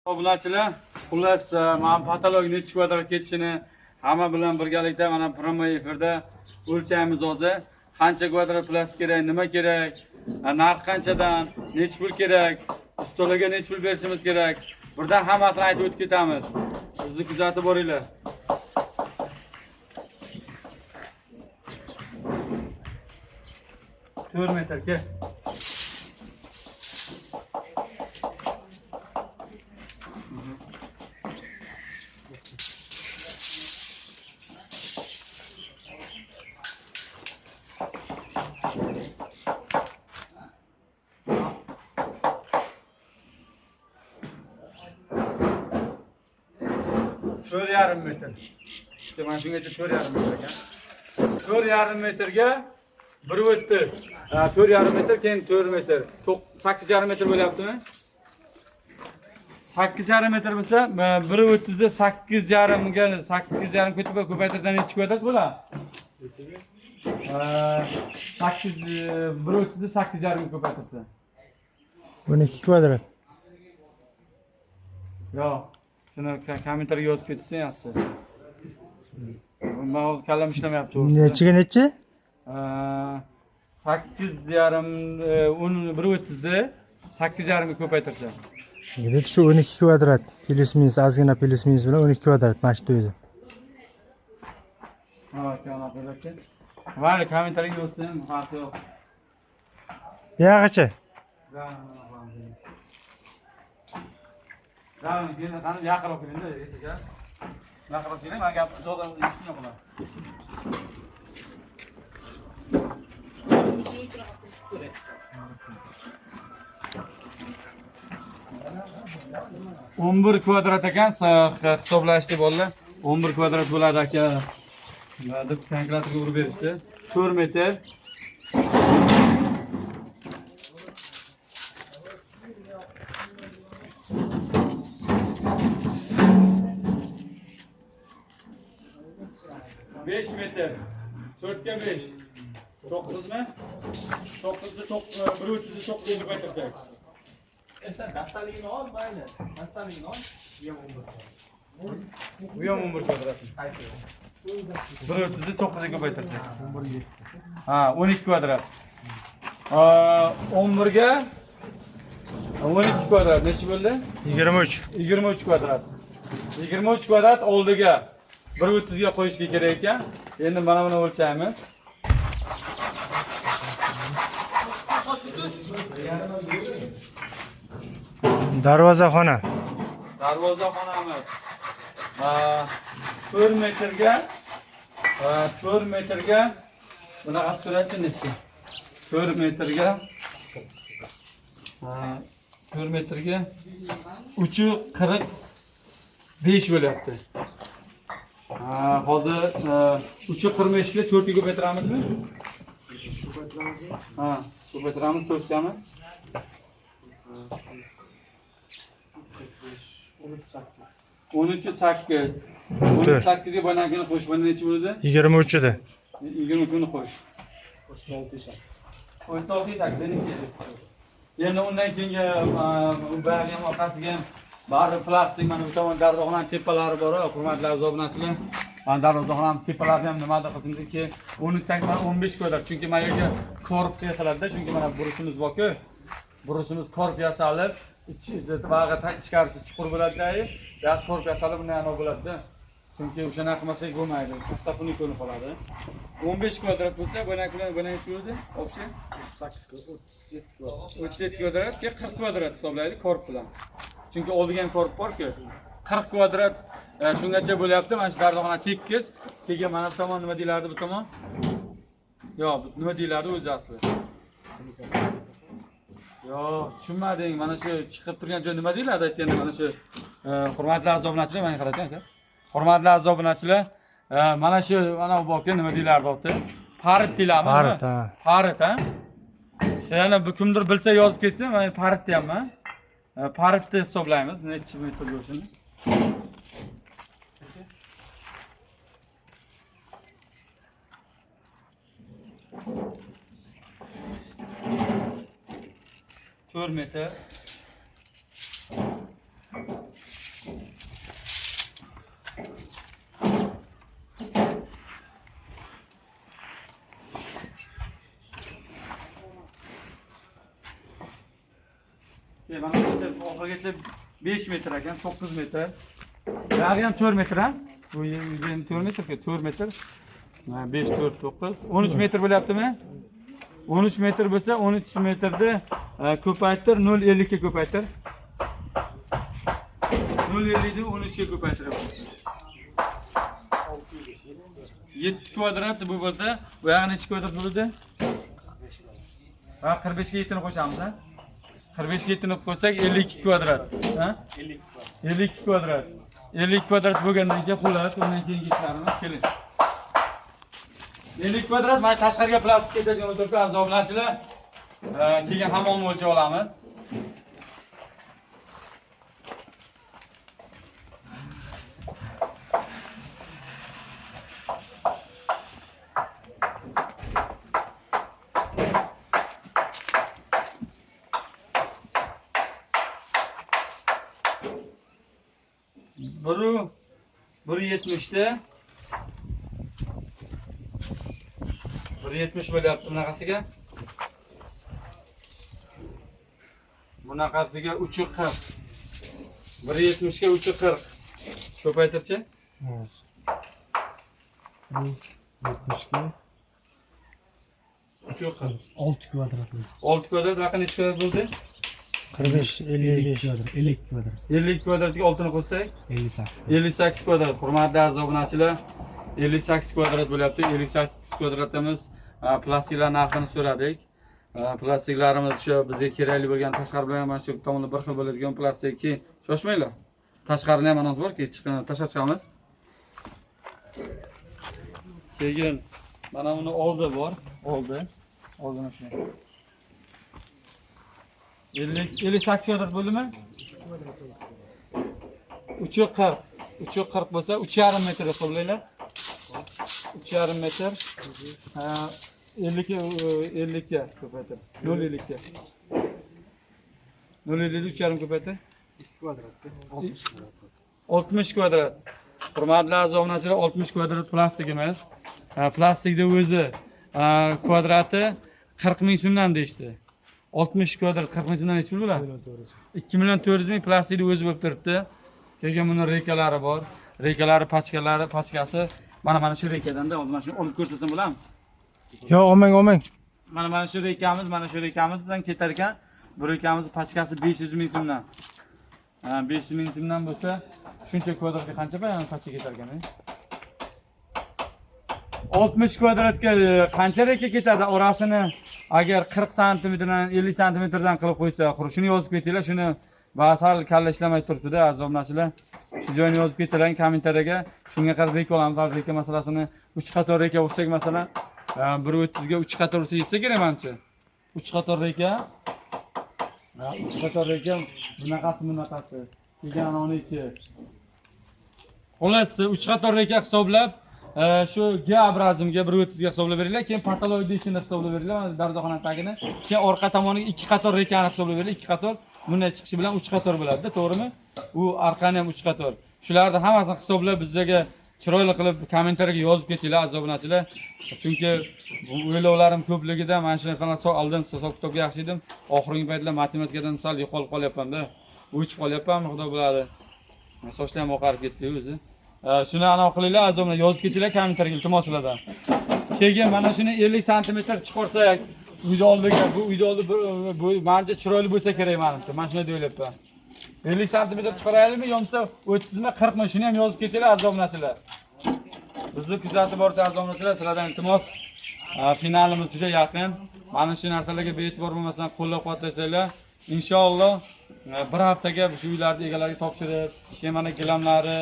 Obunachilar, xullas, men patolog necha kvadrat ketishini hamma bilan birgalikda mana promo efirda o'lchaymiz hozir. Qancha kvadrat plastik kerak, nima kerak, narx qanchadan, necha pul kerak, ustalarga necha pul berishimiz kerak. Birdan hammasini aytib o'tib ketamiz. Bizni kuzatib boringlar. To'rt metr ke. To'rt yarim metr. İşte mana shungacha 4,5 metr ekan. 4,5 metrga 1,30. 4,5 metr, keyin 4 metr. 8,5 metr bo'lyaptimi? 8,5 metr bo'lsa, 1,30 da 8,5 ga 8,5 ko'paytirdan necha kvadrat bo'ladi? 8 1,30 da 8,5 ko'paytirsa. 12 kvadrat. Yo'q. Shuni kommentariyga yozib ketsa yaxshi. Men hozir kallam ishlamayapti. Nechiga nechi? 8,5 1,30 da 8,5 ga ko'paytirsa. Demak shu 12 kvadrat plus minus ozgina plus minus bilan 12 kvadrat mana shu o'zi. Ha, kana bo'larchi. Mayli, kommentariyga yozsam, farqi yo'q. Yog'ichi. Tamam, yine tanım yaqinroq keling-da, esaga. Yaqinroq keling, men gap zo'rdan eshitmayman bular. O'n bir kvadrat ekan, hisoblashdi bolalar. 11 kvadrat bo'ladi aka. Deb kalkulyatorga urib berishdi. 4 metr. Beş metre, 4'e 5. 9 mu? 9'da çok, 1,30'da çok değil ko'paytirsak. Sen daftarligini ol, mayli. Daftarligini ol. Bu ham 11 kvadrat. 1,30'da 9'ga ko'paytirsak. Ha, 12 kvadrat. 11 ga 12 kvadrat necha bo'ldi? 23. 23 kvadrat. 23 kvadrat oldiga 1,30 ga qo'yishga kerak ekan. Endi mana buni o'lchaymiz. Darvozaxona. Darvozaxonamiz 4 metrga 4 metrga bunaqa suratchi necha? 4 metrga 4 metrga 3,45 bo'lyapti. Hozir 3,45 ga 4 ga ko'paytiramizmi? Ha, ko'paytiramiz 4 gami. 13,8. 13,8 ga boyagini qo'sh, buni necha bo'ldi? 23 edi. 20 ni qo'sh. 36,8 deniki. Endi undan keyingi bari ham orqasiga ham bari plastik, mana bu tomon darvozaxonaning tepalari bor, hurmatli obunachilar. Mana darvozaxonaning tepalari ham nimada qilindiki 13,8 mana 15 kvadrat. Chunki mana yerga korp yasaladida, chunki mana burusimiz bor-ku. Burusimiz korp yasalib, ichkarisi chuqur bo'ladi-da, bu korp yasalib bunday ham bo'ladi-da. Chunki o'shana qilmasak bo'lmaydi. To'xtatuni ko'rinib qoladi. 15 kvadrat bo'lsa, buni necha bo'ldi? Obshi 37 kvadrat, 40 kvadrat hisoblaylik korp bilan. Chunki oldigan korp bor-ku. 40 kvadrat shungacha bo'lyapti. Mana shu darvozaxona tekis. Keyin mana bu tomon nima deylardi bu tomon? Yo'q, nima deylardi o'zi asli? Yo'q, tushunmading. Mana shu chiqib turgan joy nima deylardi aytganda mana shu hurmatli obunachilar, menga qarang aka. Hurmatli obunachilar, mana shu ana bu bokka nima deylardi o'ti? Parit deylarmi? Parit, ha. Parit, ha? Yana bu kimdir bilsa yozib ketsin, men parit deyapman. Paritni hisoblaymiz, necha metr bo'lishini. To'rt metr Mana oxirigacha 5 metr ekan, 9 metr. Buyog'i ham 4 metr ha? Bu ham 4 metr-ku, 4 metr. 5 4 9 13 metr bo'lyaptimi? 13 metr bo'lsa, 13 metrni ko'paytir, 0.50 ga ko'paytir. 0.50 ni 13 ga ko'paytirib. 7 kvadrat bu bo'lsa, bu yog'i necha kvadrat bo'ladi? Ha, 45 ga 7 ni qo'shamiz ha? 45 ga 7 ni qo'shsak 52 kvadrat, ha? 52 kvadrat. 50 kvadrat bo'lgandan keyin xullas, undan keyingi ishlarimiz keling. 50 kvadrat mana tashqariga plastik ketadigan o'tiribdi azoblanchilar. Keyin hamon o'lchab olamiz. Bir 70'te 1.70 bo'lyapti bunaqasiga. Bunaqasiga 3.40. 1.70 ga 3.40. Ko'paytirchi? 70 ga 3.40. 6 kvadrat. 6 kvadrat raqam necha kvadrat bo'ldi? 45 55 kvadrat. 50 kvadrat. 50 kvadratga 6 ni qo'shsak 58. 58 kvadrat. Hurmatli aziz obunachilar, 58 kvadrat bo'lyapti. 58 kvadratimiz plastiklar narxini so'radik. Plastiklarimiz shu bizga kerakli bo'lgan tashqari bilan mana shu tomoni bir xil bo'ladigan plastikki, shoshmanglar. Tashqarini ham anons borki, tashqari chiqamiz. Keyin mana buni oldi bor, oldini shuni. 58 kvadrat bo'ldimi? 3.40. 3.40 bo'lsa 3.5 metr hisoblaylar. 3.5 metr. 50 ga ko'paytir. 0.50 ga. 0.50 3.5 ko'paytir. 2 kvadratga 60 kvadrat. 60 kvadrat. Hurmatli aziz obunachilar, 60 kvadrat plastik emas. Plastikda o'zi kvadrati 40 ming so'mdan deydi. 60 kvadrat 40 ming so'mdan necha pul bo'ladi? 2 million 400 ming plastikni o'zi bo'lib turibdi. Keyin buni rekalari bor. Rekalari, pachkasi mana shu rekadan-da, mana shuni olib ko'rsatsam bo'ladimi? Yo, olmang. Mana shu rekamizdan ketar ekan. Bu rekamiz pachkasi 500 ming so'mdan. 500 ming so'mdan bo'lsa, shuncha kvadratga qancha pachka ketar ekan? 60 kvadratga qancha reka ketadi? Orasini agar 40 santimetrdan 50 santimetrdan qilib qo'ysa, shuni yozib ketinglar, shuni basal kalla ishlamay turibdi-da, aziz obunachilar. Shu joyini yozib ketsalar kommentariyaga, shunga qarab reka olamiz. Reka masalasini 3 qator reka olsak, masalan, 1.30 ga 3 qator olsa yetsa kerak menimcha. 3 qator reka. 3 qator reka bunaqasi. Keyin anichi. Xullas, 3 qator reka hisoblab, shu G obrazimga 1.30 ga hisoblab beringlar, keyin patologiya ichini hisoblab beringlar, mana darvozaxona tagini, keyin orqa tomoniga 2 qator rekani hisoblab beringlar, 2 qator. Bunday chiqishi bilan 3 qator bo'ladi-da, to'g'rimi? U orqani ham 3 qator. Shularni hammasini hisoblab bizga chiroyli qilib kommentariyaga yozib ketinglar aziz obunachilar. Chunki bu o'ylovlarim ko'pligida mana shu narsalarni oldin hisob-kitobga yaxshi edim. Oxirgi paytlar matematikadan sal yo'qolib qolyapman-da. O'chib qolyapmanmi, xudo biladi. Sochlar ham oqarib ketdi o'zi. Shuni anav qilinglar aziz obunachilar, yozib ketinglar kommentariyaga iltimos sizlardan. Keyin mana shuni 50 santimetr chiqarsak, uyda oldiga bu menimcha chiroyli bo'lsa kerak menimcha. Men shunday o'ylayapman. 50 santimetr chiqaraylikmi, yo'qsa 30 mi, 40 mi? Shuni ham yozib ketinglar aziz obunachilar. Bizni kuzatib borcha aziz obunachilar, sizlardan iltimos. Finalimiz juda yaqin. Mana shu narsalarga bee'tibor bo'lmasdan qo'llab-quvvatlasanglar, inshaalloh bir haftaga shu uylarni egalariga topshirib, keyin mana gilamlari,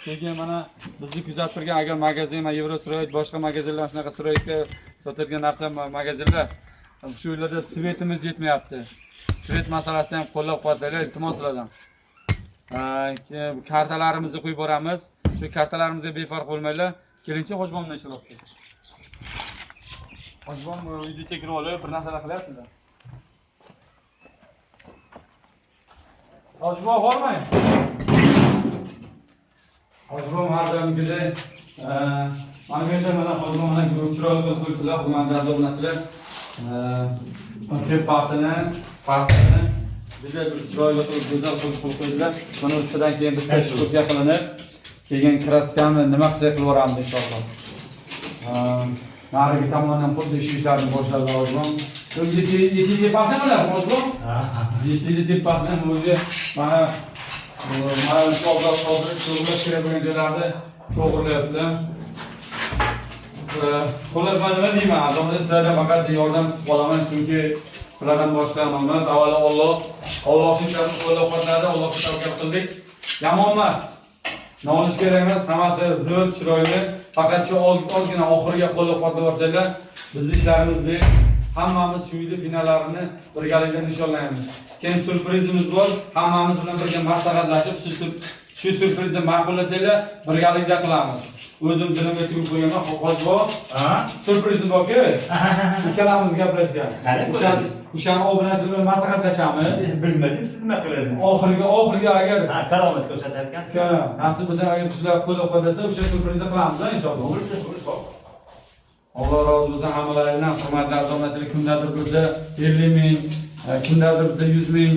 keyin mana bizni kuzatib turgan agar magazin, Eurostroyd, boshqa magazinlar shunaqa stroydga sotadigan narsa magazinlar, shu uylarda svetimiz yetmayapti. Svet masalasini ham qo'llab-quvvatlanglar, iltimos sizlardan. Kartalarimizni qo'yib boramiz. Shu kartalarimizga befarq bo'lmanglar. Kelinchi Ho'jbomdan ishlayapti. Ho'jbom uyda chekirib olib, bir narsalar qilyaptilar. Hojibon bormi? Hojibon har doimgidek mana bu yerda mana hojibon mana chiroyli qilib qo'yibdilar, hurmatli obunachilar. Tepasini, pastini juda chiroyli qilib go'zal qilib qo'ydilar. Buni ustidan keyin bitta shtuka qilinib, keyin kraskani nima qilsak qilib yuboramiz inshaalloh. Narigi tomondan xuddi shu ishlarni boshladi hojibon. Eshik tepasini bilasizmi hojibon? Eshik tepasidan o'zi mana to'g'irlash kerak bo'lgan joylarni to'g'irlayapti. Xullas men nima deyman, azamda sizlardan faqat yordam olaman, chunki sizlardan boshqa amalmas. Avvalo Alloh shunchalik qo'llab-quvvatladi, Allohga tavakkal qildik. Yomon emas. Nolish kerak emas, hammasi zo'r, chiroyli. Faqat shu ozgina oxiriga qo'llab-quvvatlab borsanglar, bizning ishlarimiz hammamiz shu yil finallarini birgalikda nishonlaymiz. Keyin surprizimiz bor. Hammamiz bilan birga maslahatlashib, shu surprizni ma'qullasanglar, birgalikda qilamiz. O'zim dilimga tugib qo'yaman, hojibon. Surprizim borku. Ikkalamiz gaplashgan. O'shani obunachilar bilan maslahatlashamiz. Bilmadim, siz nima qiladingiz? Oxiriga agar karomat ko'rsatarkansiz. Nasib bo'lsa, agar shular qo'llab-quvvatlasa, o'sha surprizni qilamiz, inshaalloh. Alloh rozi bo'lsin hammalaringizdan, hurmatli azomatchilar, kimdadir bo'lsa 50 ming, kimdadir bo'lsa 100 ming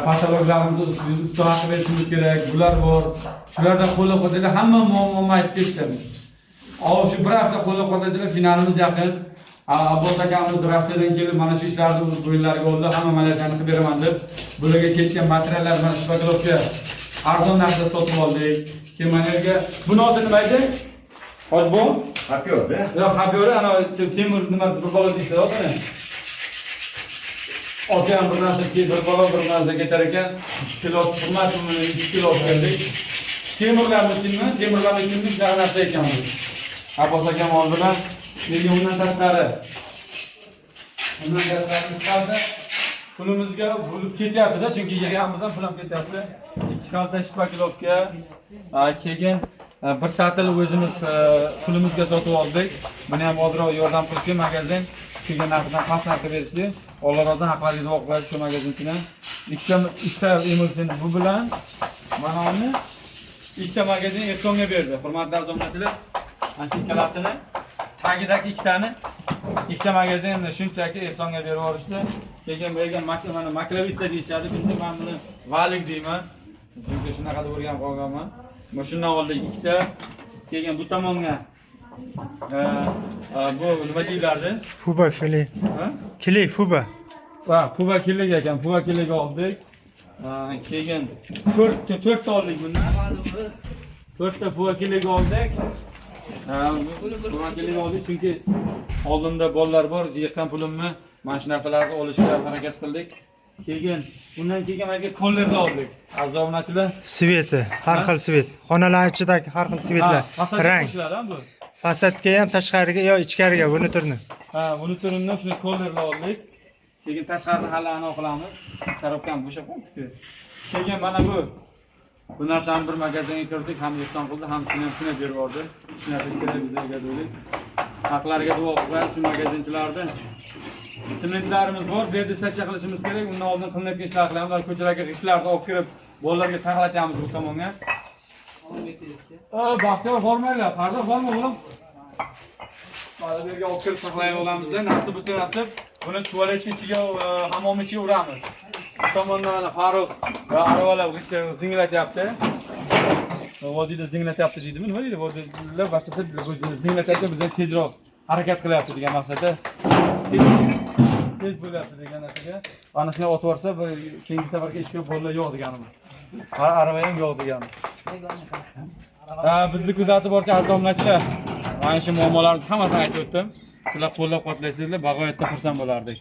pashaloglarimizni ustiga haqi berishimiz kerak. Bular bor. Shulardan qo'llab-quvvatlanglar, hamma muammoni aytib ketdim. Shu bir hafta qo'llab-quvvatlanglar, finalimiz yaqin. Abbos akamiz Rossiyadan kelib mana shu ishlarni bo'yinlariga oldi, hamma malakani qilib beraman deb. Bularga ketgan materiallar mana shu paketovga arzon narxda sotib oldik. Keyin mana yerga buni oti nima edi? Hojibon? Xapyorda. Yo'q, xapyor, ana temir nima bir bola deydi, o'tini. Otam bir narsa bir narsa ketar ekan, 2 kilo hurmatmi, 2 kilo berdik. Temirlarni kimni shunaqa narsa ekan bu. Abbos akam oldilar. Nega undan tashqari chiqardi. Pulimizga bo'lib ketyapti-da, chunki yig'amizdan pul ham ketyapti. 2 kalta shpakilovka, keyin bir satil o'zimiz pulimizga sotib oldik. Buni ham odro yordam qilishdi magazin. Kelgan narxdan past narxga berishdi. Alloh rozdan haqlaringizni duo qiladi shu magazinchidan. Ikkita emulsion bu bilan mana uni ikkita magazin Epsonga berdi. Hurmatli azomatchilar, mana shu ikkalasini tagidagi ikkita magazinni shunchaki Epsonga berib yuborishdi. Keyin bergan mana makrovitsa deyishadi. Endi men buni valik deyman. Chunki shunaqa deb o'rganib qolganman. Mana shundan oldik ikkita. Keyin bu tomonga bu nima deyiladi? Fuba kelek. Kelek fuba. Fuba kelek ekan. Fuba kelek oldik. Keyin 4 ta oldik bundan. 4 ta fuba kelek oldik. Fuba kelek oldik chunki oldinda bolalar bor, yiqqan pulimni mana shu narsalarni olishga harakat qildik. Keyin bundan keyin menga kollerni oldik. Aziz obunachilar, Sveti, har xil svet. Xonalar ichidagi har xil svetlar. Rang. bu. Fasadga ham, tashqariga yo ichkariga buni turini. Buni turini shuni kollerni oldik. Keyin tashqarini hali anav qilamiz. Sarobkam bo'shab qolibdi. Keyin mana bu narsani bir magazinga kirdik, ham ehson qildi, ham shuni berib yubordi. Shunaqa kerak bizlarga dedik. Haqlariga duo qilib shu magazinchilarni sementlarimiz bor, bu yerda sasha qilishimiz kerak. Undan oldin qilinayotgan ishlar qilamiz. Ko'chalarga g'ishtlarni olib kirib, bolalarga taqlatamiz bu tomonga. Baxtiyor bormaylar, qarda borma bo'lim. Mana bu yerga olib kirib saqlayib olamizda, nasib bo'lsa nasib, buni tualet ichiga, hammom ichiga uramiz. Bu tomondan mana Farruh va aravalar g'ishtni zinglatyapti. Vodiyda zinglatyapti deydimi? Nima deydi? Vodiylar boshqasi zinglatyapti, biz tezroq harakat qilyapti degan maqsadda. Tez bo'lyapti degan narsaga. Ana shuni otib yorsa, keyingi safarga ishga bolalar yo'q deganimiz. Arava ham yo'q deganimiz. Bizni kuzatib borchi aziz obunachilar, mana shu muammolarni hammasini aytib o'tdim. Sizlar qo'llab-quvvatlasanglar, bag'oyatda xursand bo'lardik.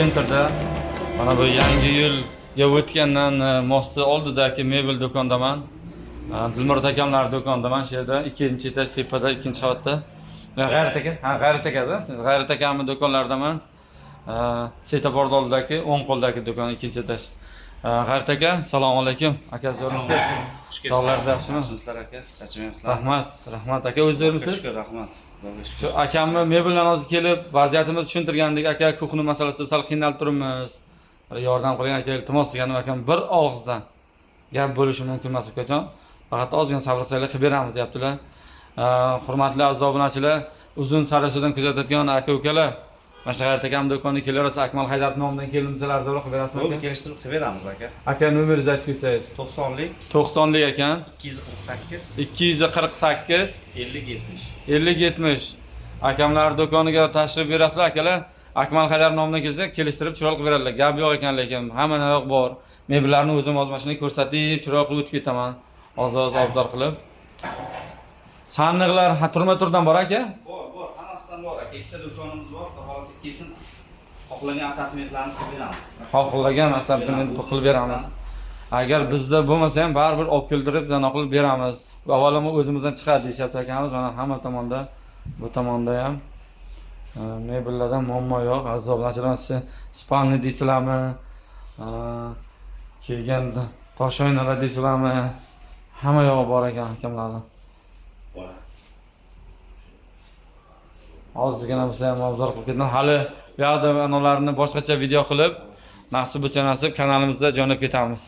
sentrda. Mana bu yangi yilga o'tgandan mosti oldidagi mebel do'kondaman. Dilmurod akamlar do'kondaman. Shu yerda 2-etaj tepada, 2-qavatda. G'ayrat aka, G'ayrat akada. G'ayrat akamning do'konlaridaman. Setaborda oldidagi 10 qo'ldagi do'kon 2-etaj. G'ayrat aka, assalomu alaykum. Aka zo'rmisiz? Sog'larsiz, yaxshimi? Sizlar aka, charchamayapsizlar. Rahmat aka, o'zingizmisiz? Shukr, rahmat. Shu akamni mebeldan hozir kelib, vaziyatimizni tushuntirgandik. Aka, kuxni masalasida sal qiynalib turibmiz. Yordam qiling aka, iltimos deganim akam bir og'izdan gap bo'lishi mumkin emas ukajon. Faqat ozgina sabr qilsanglar qilib beramiz deyaptilar. Hurmatli aziz obunachilar, uzun sarasidan kuzatadigan aka-ukalar, mana shu G'ayrat akam do'koniga kelaversa, Akmal Haydarov nomidan kelinsalar arzonroq qilib berasizmi aka? Kelishtirib qilib beramiz aka. Aka nomeringizni aytib ketsangiz. 90lik 90lik ekan. 248 248 50 70. 50-70. Akamlar do'koniga tashrif berasizlar akalar. Akmal Haydarov nomidan kelsa, kelishtirib chiroyli qilib beradilar. Gap yo'q ekan, lekin hamma narsa bor. Mebellarni o'zim o'z mashinamga ko'rsatib, chiroyli qilib o'tib ketaman. Oz-oz obzor qilib. Sandiqlar turma-turdan bor aka? Bor, hammasidan bor aka. Ikkita do'konimiz bor. Xohlasa kesin xohlagan assortimentlarni qilib beramiz. Xohlagan assortiment qilib beramiz. Agar bizda bo'lmasa ham baribir olib keltirib, zano qilib beramiz. Avvalama o'zimizdan chiqadi deyapti akamiz. Mana hamma tomonda, bu tomonda ham mebellardan muammo yo'q. Aziz obunachilar, spalni deysizlarmi? Keyin tosh oynalar deysizlarmi? Hamma yog'i bor ekan akamlarning. Ozgina bo'lsa ham obzor qilib ketdim. Hali bu yoqda anolarni boshqacha video qilib, nasib bo'lsa nasib kanalimizda jo'nab ketamiz.